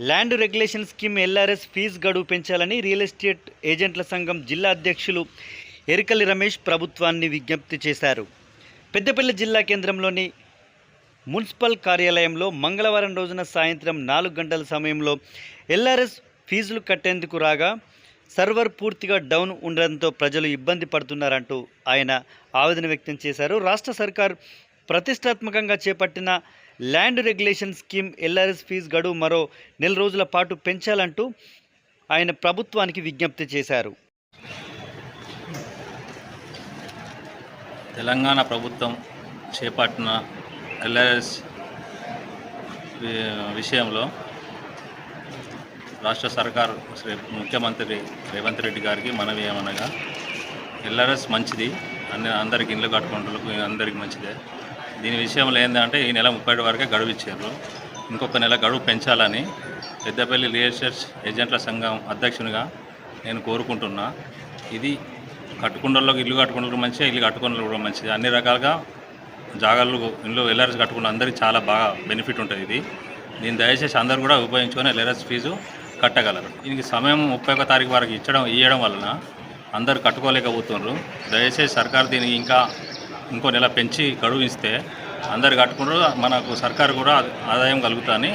Land regulation scheme LRS fee గడువు పెంచాలని real estate ఏజెంట్ల సంఘం జిల్లా అధ్యక్షులు ఎరికల్లి రమేష్ ప్రభుత్వాన్ని విజ్ఞప్తి చేశారు. పెద్దపల్లి జిల్లా కేంద్రంలోని మున్సిపల్ కార్యాలయంలో మంగళవారం రోజున సాయంత్రం 4 గంటల సమయంలో ఎల్ఆర్ఎస్ ఫీజులు కట్టేందుకు రాగా సర్వర్ పూర్తిగా డౌన్ ఉండడంతో ప్రజలు ఇబ్బంది పడుతున్నారంటూ ఆయన ఆవేదన వ్యక్తం చేశారు. రాష్ట్ర సర్కార్ ప్రతిష్టాత్మకంగా చేపట్టిన land regulation scheme LRS fee గడువు మరో 4 రోజుల పాటు పెంచాలంటూ ఆయన ప్రభుత్వానికి విజ్ఞప్తి చేశారు. తెలంగాణ ప్రభుత్వం చేపట్టిన ఎల్ఆర్ఎస్ విషయంలో రాష్ట్ర సర్కార్ ముఖ్యమంత్రి రేవంత్ రెడ్డి గారికి మనవి ఏమనగా, ఎల్ఆర్ఎస్ మంచిది, అందరికి ఇళ్ళు కట్టుకుంటూ అందరికి మంచిదే. దీని విషయంలో ఏంటంటే ఈ నెల 30 వరకే గడువు ఇచ్చారు. ఇంకొక నెల గడువు పెంచాలని పెద్దపల్లి రియల్ ఎస్టేట్ ఏజెంట్ల సంఘం అధ్యక్షునిగా నేను కోరుకుంటున్నా. ఇది కట్టుకుంటోళ్ళకి ఇల్లు కట్టుకుంటూ మంచిగా, ఇల్లు కట్టుకున్న కూడా మంచిది. అన్ని రకాలుగా జాగాలు ఇల్లు ఎల్ఆర్ఎస్ కట్టుకున్న అందరికీ చాలా బాగా బెనిఫిట్ ఉంటుంది. దీన్ని దయచేసి అందరూ కూడా ఉపయోగించుకొని ఎల్ఆర్ఎస్ ఫీజు కట్టగలరు. దీనికి సమయం 31వ తారీఖు వరకు ఇవ్వడం వలన అందరు కట్టుకోలేకపోతున్నారు. దయచేసి సర్కారు దీనికి ఇంకో నెల పెంచి గడువు ఇస్తే అందరు కట్టుకుంటారు, మనకు సర్కారు కూడా ఆదాయం కలుగుతుందని